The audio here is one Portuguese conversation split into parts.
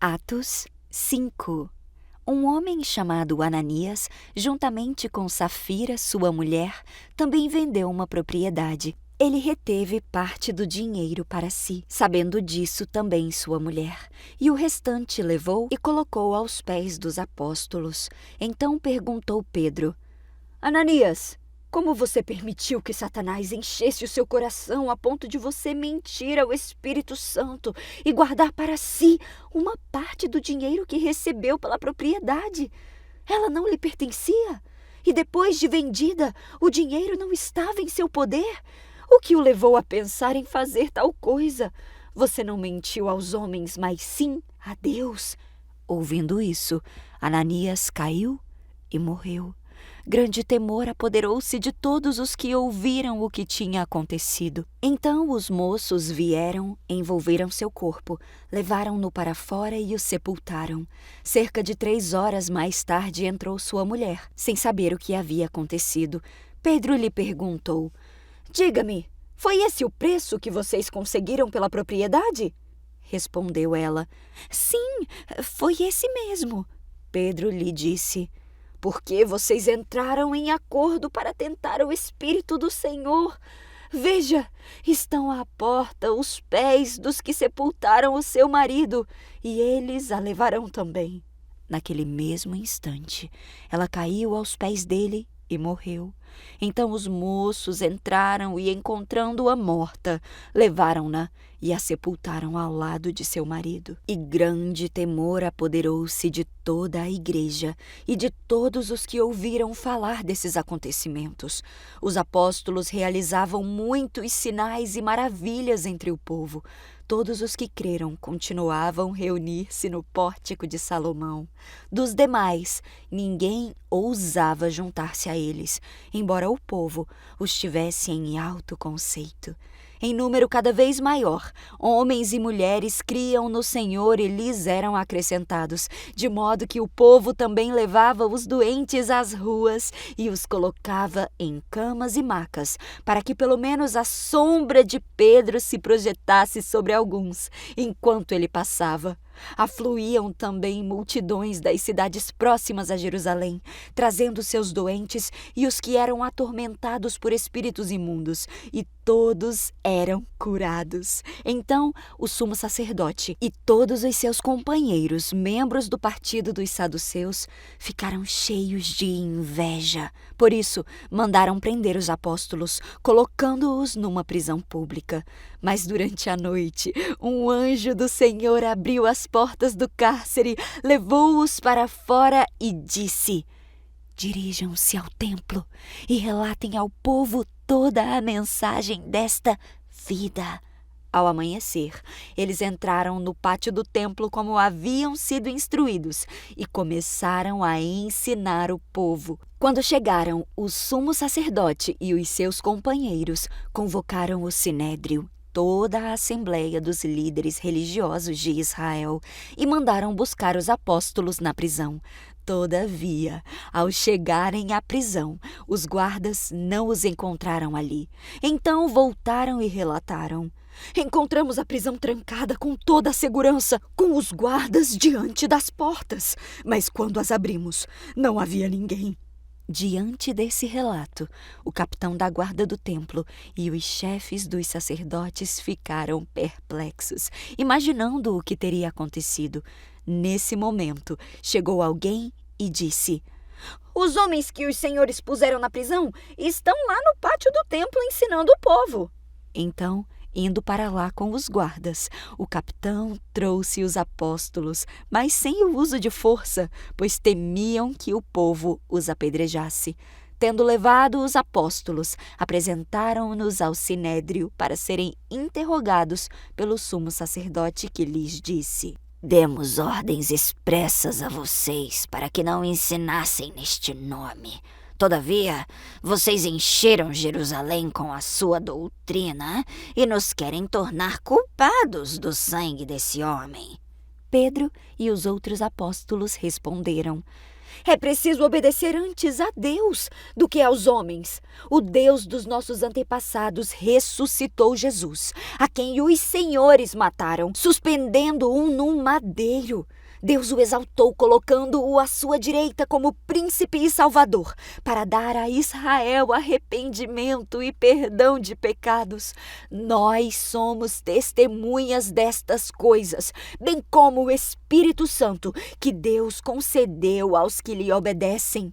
Atos 5. Um homem chamado Ananias, juntamente com Safira, sua mulher, também vendeu uma propriedade. Ele reteve parte do dinheiro para si, sabendo disso também sua mulher, e o restante levou e colocou aos pés dos apóstolos. Então perguntou Pedro: Ananias, como você permitiu que Satanás enchesse o seu coração a ponto de você mentir ao Espírito Santo e guardar para si uma parte do dinheiro que recebeu pela propriedade? Ela não lhe pertencia? E depois de vendida, o dinheiro não estava em seu poder? O que o levou a pensar em fazer tal coisa? Você não mentiu aos homens, mas sim a Deus. Ouvindo isso, Ananias caiu e morreu. Grande temor apoderou-se de todos os que ouviram o que tinha acontecido. Então os moços vieram, envolveram seu corpo, levaram-no para fora e o sepultaram. Cerca de 3 horas mais tarde entrou sua mulher, sem saber o que havia acontecido. Pedro lhe perguntou: Diga-me, foi esse o preço que vocês conseguiram pela propriedade? Respondeu ela: Sim, foi esse mesmo. Pedro lhe disse: Por que vocês entraram em acordo para tentar o Espírito do Senhor? Veja, estão à porta os pés dos que sepultaram o seu marido, e eles a levarão também. Naquele mesmo instante, ela caiu aos pés dele e morreu. Então os moços entraram e, encontrando-a morta, levaram-na e a sepultaram ao lado de seu marido. E grande temor apoderou-se de toda a igreja e de todos os que ouviram falar desses acontecimentos. Os apóstolos realizavam muitos sinais e maravilhas entre o povo. Todos os que creram continuavam a reunir-se no pórtico de Salomão. Dos demais, ninguém ousava juntar-se a eles, embora o povo os tivesse em alto conceito. Em número cada vez maior, homens e mulheres criam no Senhor e lhes eram acrescentados, de modo que o povo também levava os doentes às ruas e os colocava em camas e macas, para que pelo menos a sombra de Pedro se projetasse sobre alguns, enquanto ele passava. Afluíam também multidões das cidades próximas a Jerusalém, trazendo seus doentes e os que eram atormentados por espíritos imundos, e todos eram curados. Então o sumo sacerdote e todos os seus companheiros, membros do partido dos saduceus, ficaram cheios de inveja. Por isso, mandaram prender os apóstolos, colocando-os numa prisão pública. Mas durante a noite, um anjo do Senhor abriu as portas do cárcere, levou-os para fora e disse: Dirijam-se ao templo e relatem ao povo toda a mensagem desta vida. Ao amanhecer, eles entraram no pátio do templo como haviam sido instruídos e começaram a ensinar o povo. Quando chegaram, o sumo sacerdote e os seus companheiros convocaram o sinédrio, toda a assembleia dos líderes religiosos de Israel, e mandaram buscar os apóstolos na prisão. Todavia, ao chegarem à prisão, os guardas não os encontraram ali. Então voltaram e relataram: Encontramos a prisão trancada com toda a segurança, com os guardas diante das portas. Mas quando as abrimos, não havia ninguém. Diante desse relato, o capitão da guarda do templo e os chefes dos sacerdotes ficaram perplexos, imaginando o que teria acontecido. Nesse momento, chegou alguém e disse: Os homens que os senhores puseram na prisão estão lá no pátio do templo ensinando o povo. Então, indo para lá com os guardas, o capitão trouxe os apóstolos, mas sem o uso de força, pois temiam que o povo os apedrejasse. Tendo levado os apóstolos, apresentaram-nos ao sinédrio para serem interrogados pelo sumo sacerdote, que lhes disse: Demos ordens expressas a vocês para que não ensinassem neste nome. Todavia, vocês encheram Jerusalém com a sua doutrina e nos querem tornar culpados do sangue desse homem. Pedro e os outros apóstolos responderam: É preciso obedecer antes a Deus do que aos homens. O Deus dos nossos antepassados ressuscitou Jesus, a quem os senhores mataram, suspendendo-o num madeiro. Deus o exaltou, colocando-o à sua direita como príncipe e salvador, para dar a Israel arrependimento e perdão de pecados. Nós somos testemunhas destas coisas, bem como o Espírito Santo, que Deus concedeu aos que lhe obedecem.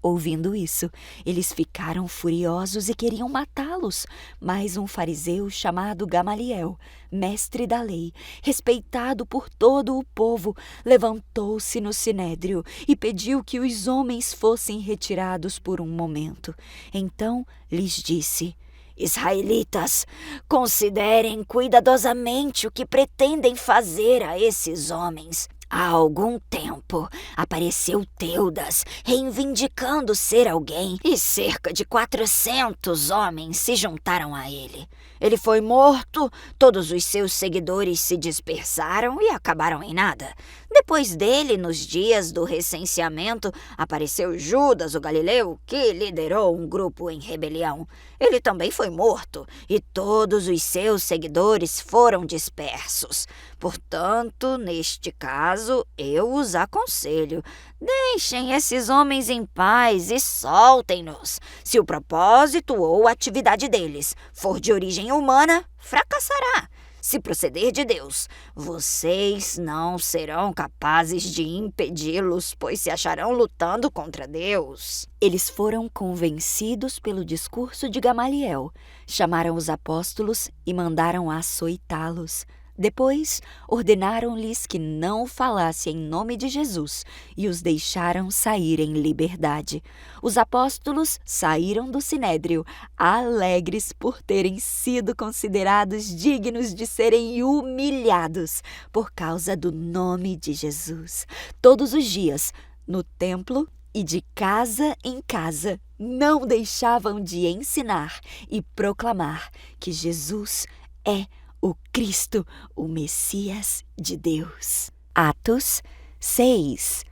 Ouvindo isso, eles ficaram furiosos e queriam matá-los. Mas um fariseu chamado Gamaliel, mestre da lei, respeitado por todo o povo, levantou-se no sinédrio e pediu que os homens fossem retirados por um momento. Então lhes disse: Israelitas, considerem cuidadosamente o que pretendem fazer a esses homens. Há algum tempo apareceu Teudas, reivindicando ser alguém, e cerca de 400 homens se juntaram a ele. Ele foi morto, todos os seus seguidores se dispersaram e acabaram em nada. Depois dele, nos dias do recenseamento, apareceu Judas, o Galileu, que liderou um grupo em rebelião. Ele também foi morto, e todos os seus seguidores foram dispersos. Portanto, neste caso, eu os aconselho: deixem esses homens em paz e soltem-nos. Se o propósito ou atividade deles for de origem humana, fracassará. Se proceder de Deus, vocês não serão capazes de impedi-los, pois se acharão lutando contra Deus. Eles foram convencidos pelo discurso de Gamaliel, chamaram os apóstolos e mandaram açoitá-los. Depois, ordenaram-lhes que não falassem em nome de Jesus e os deixaram sair em liberdade. Os apóstolos saíram do sinédrio, alegres por terem sido considerados dignos de serem humilhados por causa do nome de Jesus. Todos os dias, no templo e de casa em casa, não deixavam de ensinar e proclamar que Jesus é o Cristo, o Messias de Deus. Atos 6.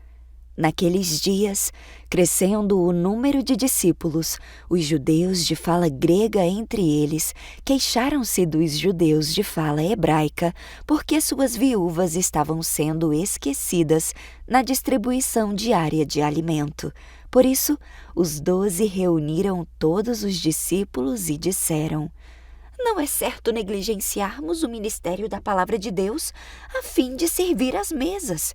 Naqueles dias, crescendo o número de discípulos, os judeus de fala grega entre eles queixaram-se dos judeus de fala hebraica, porque suas viúvas estavam sendo esquecidas na distribuição diária de alimento. Por isso, os 12 reuniram todos os discípulos e disseram: não é certo negligenciarmos o ministério da palavra de Deus a fim de servir às mesas.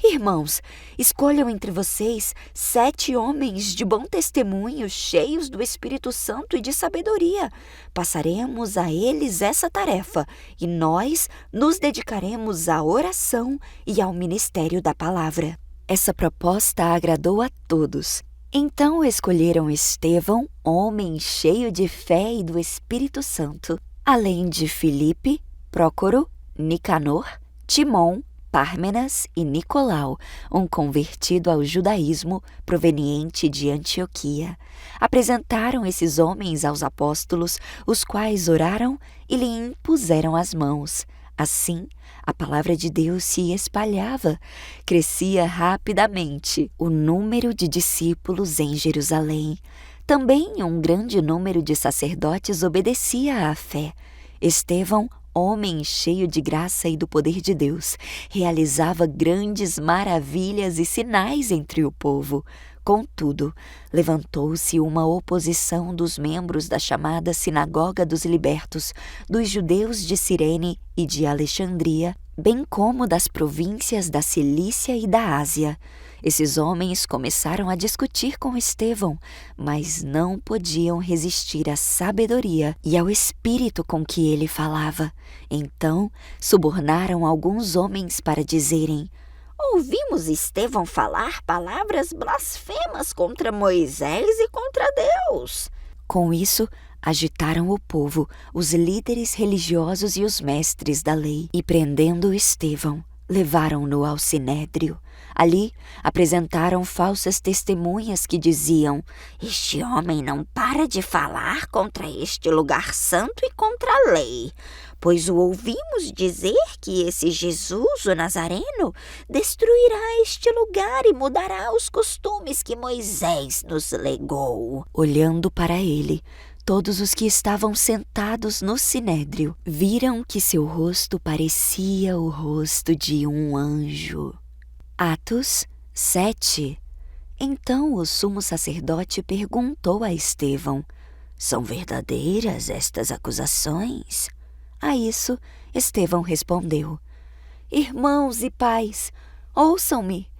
Irmãos, escolham entre vocês 7 homens de bom testemunho, cheios do Espírito Santo e de sabedoria. Passaremos a eles essa tarefa e nós nos dedicaremos à oração e ao ministério da palavra. Essa proposta agradou a todos. Então escolheram Estevão, homem cheio de fé e do Espírito Santo, além de Filipe, Prócoro, Nicanor, Timon, Pármenas e Nicolau, um convertido ao judaísmo proveniente de Antioquia. Apresentaram esses homens aos apóstolos, os quais oraram e lhe impuseram as mãos. Assim, a palavra de Deus se espalhava, crescia rapidamente o número de discípulos em Jerusalém. Também um grande número de sacerdotes obedecia à fé. Estevão, homem cheio de graça e do poder de Deus, realizava grandes maravilhas e sinais entre o povo. Contudo, levantou-se uma oposição dos membros da chamada Sinagoga dos Libertos, dos judeus de Cirene e de Alexandria, bem como das províncias da Cilícia e da Ásia. Esses homens começaram a discutir com Estevão, mas não podiam resistir à sabedoria e ao espírito com que ele falava. Então, subornaram alguns homens para dizerem: ouvimos Estevão falar palavras blasfemas contra Moisés e contra Deus. Com isso, agitaram o povo, os líderes religiosos e os mestres da lei, e prendendo Estevão, Levaram-no ao sinédrio. Ali apresentaram falsas testemunhas que diziam: "Este homem não para de falar contra este lugar santo e contra a lei, pois o ouvimos dizer que esse Jesus, o Nazareno, destruirá este lugar e mudará os costumes que Moisés nos legou." Olhando para ele, todos os que estavam sentados no sinédrio viram que seu rosto parecia o rosto de um anjo. Atos 7. Então o sumo sacerdote perguntou a Estevão: "São verdadeiras estas acusações?" A isso, Estevão respondeu: "Irmãos e pais, ouçam-me.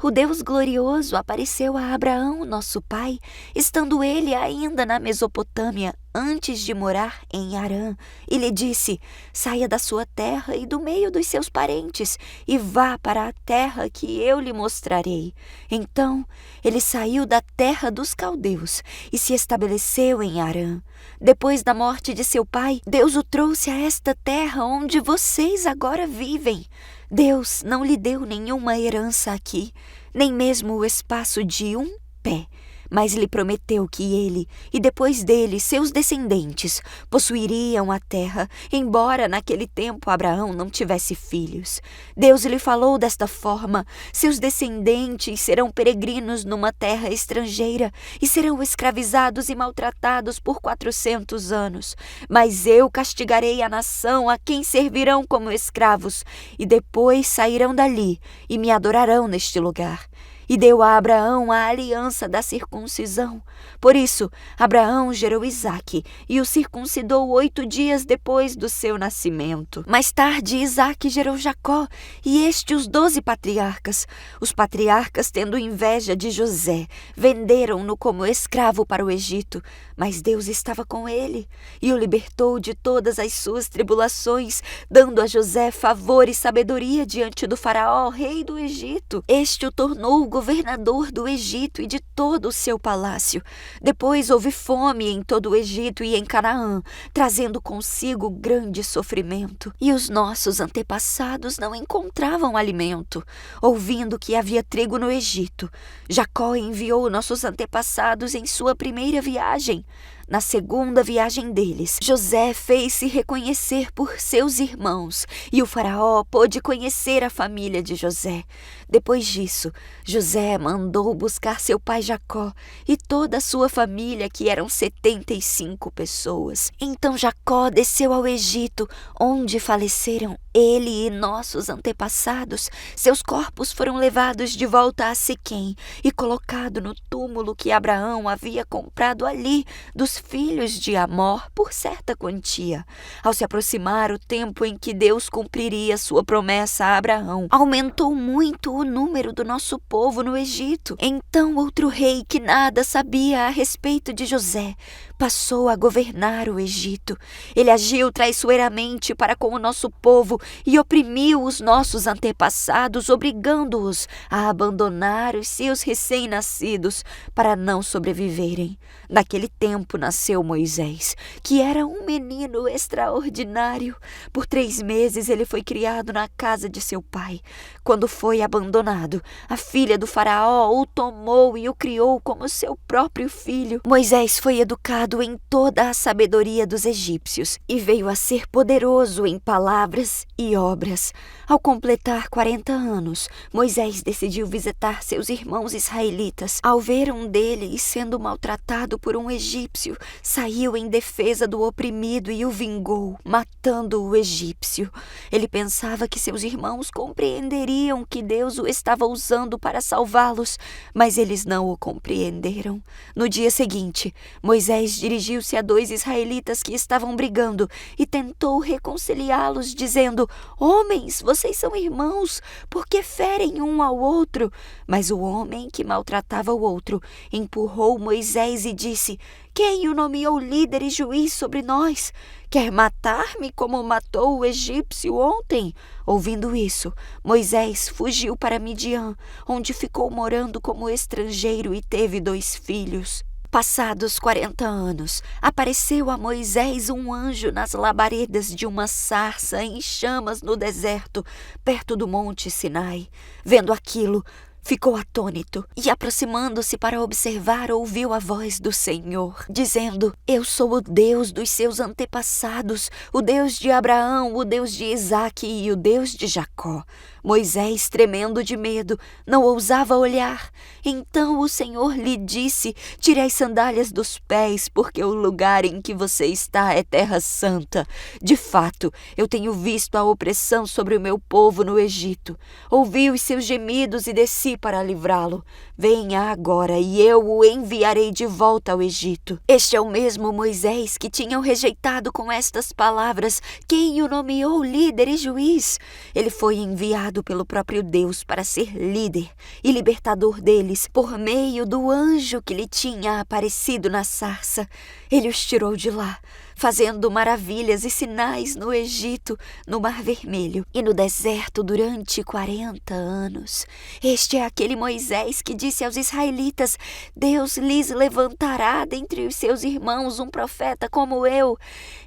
O Deus glorioso apareceu a Abraão, nosso pai, estando ele ainda na Mesopotâmia, antes de morar em Harã, e lhe disse: Saia da sua terra e do meio dos seus parentes, e vá para a terra que eu lhe mostrarei. Então ele saiu da terra dos caldeus e se estabeleceu em Harã. Depois da morte de seu pai, Deus o trouxe a esta terra onde vocês agora vivem. Deus não lhe deu nenhuma herança aqui, nem mesmo o espaço de um pé, mas lhe prometeu que ele e depois dele seus descendentes possuiriam a terra, embora naquele tempo Abraão não tivesse filhos. Deus lhe falou desta forma: seus descendentes serão peregrinos numa terra estrangeira e serão escravizados e maltratados por 400 anos. Mas eu castigarei a nação a quem servirão como escravos, e depois sairão dali e me adorarão neste lugar. E deu a Abraão a aliança da circuncisão. Por isso, Abraão gerou Isaque e o circuncidou 8 dias depois do seu nascimento. Mais tarde, Isaque gerou Jacó e os 12 patriarcas. Os patriarcas, tendo inveja de José, venderam-no como escravo para o Egito. Mas Deus estava com ele e o libertou de todas as suas tribulações, dando a José favor e sabedoria diante do faraó, rei do Egito. Este o tornou governador do Egito e de todo o seu palácio. Depois houve fome em todo o Egito e em Canaã, trazendo consigo grande sofrimento. E os nossos antepassados não encontravam alimento, ouvindo que havia trigo no Egito. Jacó enviou nossos antepassados em sua primeira viagem. Na segunda viagem deles, José fez-se reconhecer por seus irmãos, e o faraó pôde conhecer a família de José. Depois disso, José mandou buscar seu pai Jacó e toda a sua família, que eram 75 pessoas. Então Jacó desceu ao Egito, onde faleceram ele e nossos antepassados. Seus corpos foram levados de volta a Siquém e colocado no túmulo que Abraão havia comprado ali dos filhos de Amor por certa quantia. Ao se aproximar o tempo em que Deus cumpriria sua promessa a Abraão, aumentou muito o número do nosso povo no Egito. Então outro rei que nada sabia a respeito de José passou a governar o Egito. Ele agiu traiçoeiramente para com o nosso povo e oprimiu os nossos antepassados, obrigando-os a abandonar os seus recém-nascidos para não sobreviverem. Naquele tempo nasceu Moisés, que era um menino extraordinário. Por 3 meses ele foi criado na casa de seu pai. Quando foi abandonado, a filha do faraó o tomou e o criou como seu próprio filho. Moisés foi educado em toda a sabedoria dos egípcios e veio a ser poderoso em palavras e obras. Ao completar 40 anos, Moisés decidiu visitar seus irmãos israelitas. Ao ver um deles sendo maltratado por um egípcio, saiu em defesa do oprimido e o vingou, matando o egípcio. Ele pensava que seus irmãos compreenderiam que Deus o estava usando para salvá-los, mas eles não o compreenderam. No dia seguinte, Moisés dirigiu-se a 2 israelitas que estavam brigando e tentou reconciliá-los, dizendo: "Homens, vocês são irmãos, por que ferem um ao outro?" Mas o homem que maltratava o outro empurrou Moisés e disse: "Quem o nomeou líder e juiz sobre nós? Quer matar-me como matou o egípcio ontem?" Ouvindo isso, Moisés fugiu para Midian, onde ficou morando como estrangeiro e teve 2 filhos. Passados 40 anos, apareceu a Moisés um anjo nas labaredas de uma sarça em chamas no deserto, perto do monte Sinai. Vendo aquilo, ficou atônito e, aproximando-se para observar, ouviu a voz do Senhor, dizendo: Eu sou o Deus dos seus antepassados, o Deus de Abraão, o Deus de Isaque e o Deus de Jacó. Moisés, tremendo de medo, não ousava olhar. Então o Senhor lhe disse: Tire as sandálias dos pés, porque o lugar em que você está é terra santa. De fato, eu tenho visto a opressão sobre o meu povo no Egito. Ouvi os seus gemidos e desci para livrá-lo. Venha agora e eu o enviarei de volta ao Egito. Este é o mesmo Moisés que tinham rejeitado com estas palavras quem o nomeou líder e juiz. Ele foi enviado pelo próprio Deus para ser líder e libertador deles por meio do anjo que lhe tinha aparecido na sarça. Ele os tirou de lá, fazendo maravilhas e sinais no Egito, no Mar Vermelho e no deserto durante 40 anos. Este é aquele Moisés que disse aos israelitas: Deus lhes levantará dentre os seus irmãos um profeta como eu.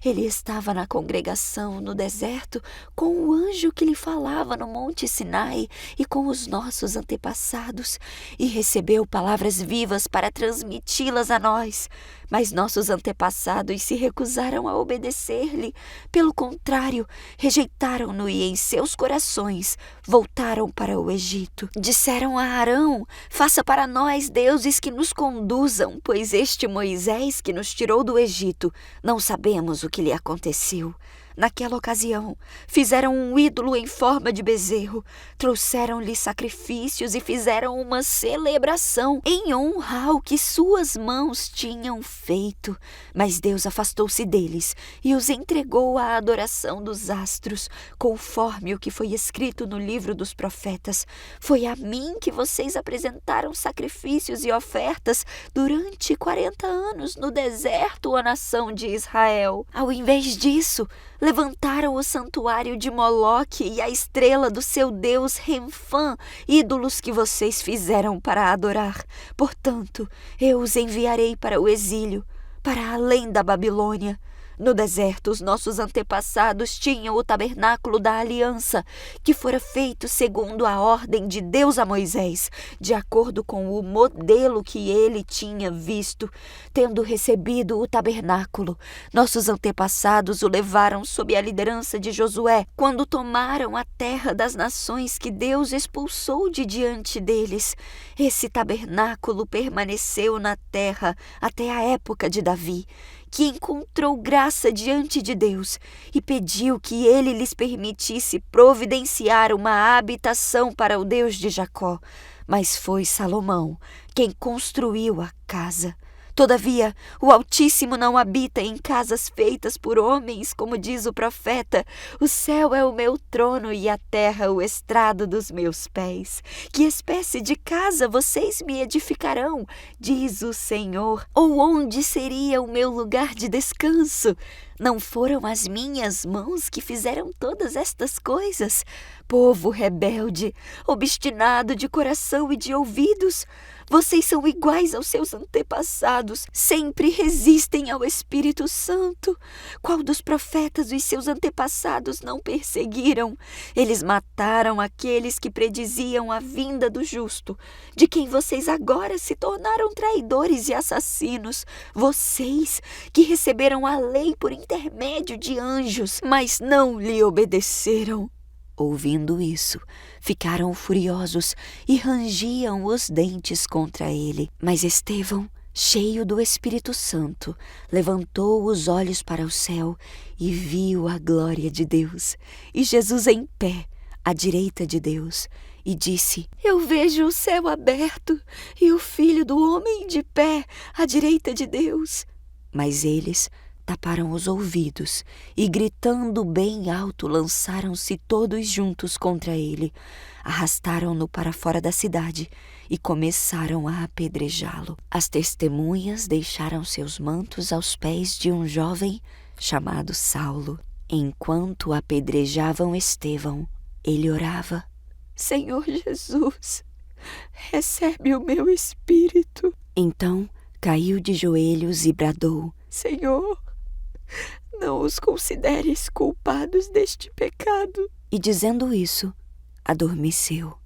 Ele estava na congregação no deserto com o anjo que lhe falava no monte Sinai e com os nossos antepassados, e recebeu palavras vivas para transmiti-las a nós. Mas nossos antepassados se recusaram a obedecer-lhe. Pelo contrário, rejeitaram-no e em seus corações voltaram para o Egito. Disseram a Arão: Faça para nós deuses que nos conduzam, pois este Moisés que nos tirou do Egito, não sabemos o que lhe aconteceu. Naquela ocasião, fizeram um ídolo em forma de bezerro, trouxeram-lhe sacrifícios e fizeram uma celebração em honra ao que suas mãos tinham feito. Mas Deus afastou-se deles e os entregou à adoração dos astros, conforme o que foi escrito no livro dos profetas. Foi a mim que vocês apresentaram sacrifícios e ofertas durante 40 anos no deserto, ó nação de Israel. Ao invés disso, levantaram o santuário de Moloque e a estrela do seu deus Renfã, ídolos que vocês fizeram para adorar. Portanto, eu os enviarei para o exílio, para além da Babilônia. No deserto, os nossos antepassados tinham o tabernáculo da aliança, que fora feito segundo a ordem de Deus a Moisés, de acordo com o modelo que ele tinha visto. Tendo recebido o tabernáculo, nossos antepassados o levaram sob a liderança de Josué, quando tomaram a terra das nações que Deus expulsou de diante deles. Esse tabernáculo permaneceu na terra até a época de Davi, que encontrou graça diante de Deus e pediu que ele lhes permitisse providenciar uma habitação para o Deus de Jacó. Mas foi Salomão quem construiu a casa. Todavia, o Altíssimo não habita em casas feitas por homens, como diz o profeta: O céu é o meu trono e a terra o estrado dos meus pés. Que espécie de casa vocês me edificarão, diz o Senhor? Ou onde seria o meu lugar de descanso? Não foram as minhas mãos que fizeram todas estas coisas? Povo rebelde, obstinado de coração e de ouvidos, vocês são iguais aos seus antepassados, sempre resistem ao Espírito Santo. Qual dos profetas os seus antepassados não perseguiram? Eles mataram aqueles que prediziam a vinda do justo, de quem vocês agora se tornaram traidores e assassinos. Vocês que receberam a lei por intermédio de anjos, mas não lhe obedeceram. Ouvindo isso, ficaram furiosos e rangiam os dentes contra ele. Mas Estevão, cheio do Espírito Santo, levantou os olhos para o céu e viu a glória de Deus, e Jesus em pé, à direita de Deus, e disse: Eu vejo o céu aberto e o Filho do Homem de pé, à direita de Deus. Mas eles taparam os ouvidos e, gritando bem alto, lançaram-se todos juntos contra ele, arrastaram-no para fora da cidade e começaram a apedrejá-lo. As testemunhas deixaram seus mantos aos pés de um jovem chamado Saulo. Enquanto apedrejavam Estevão, ele orava: Senhor Jesus, recebe o meu espírito. Então caiu de joelhos e bradou: Senhor, não os consideres culpados deste pecado. E dizendo isso, adormeceu.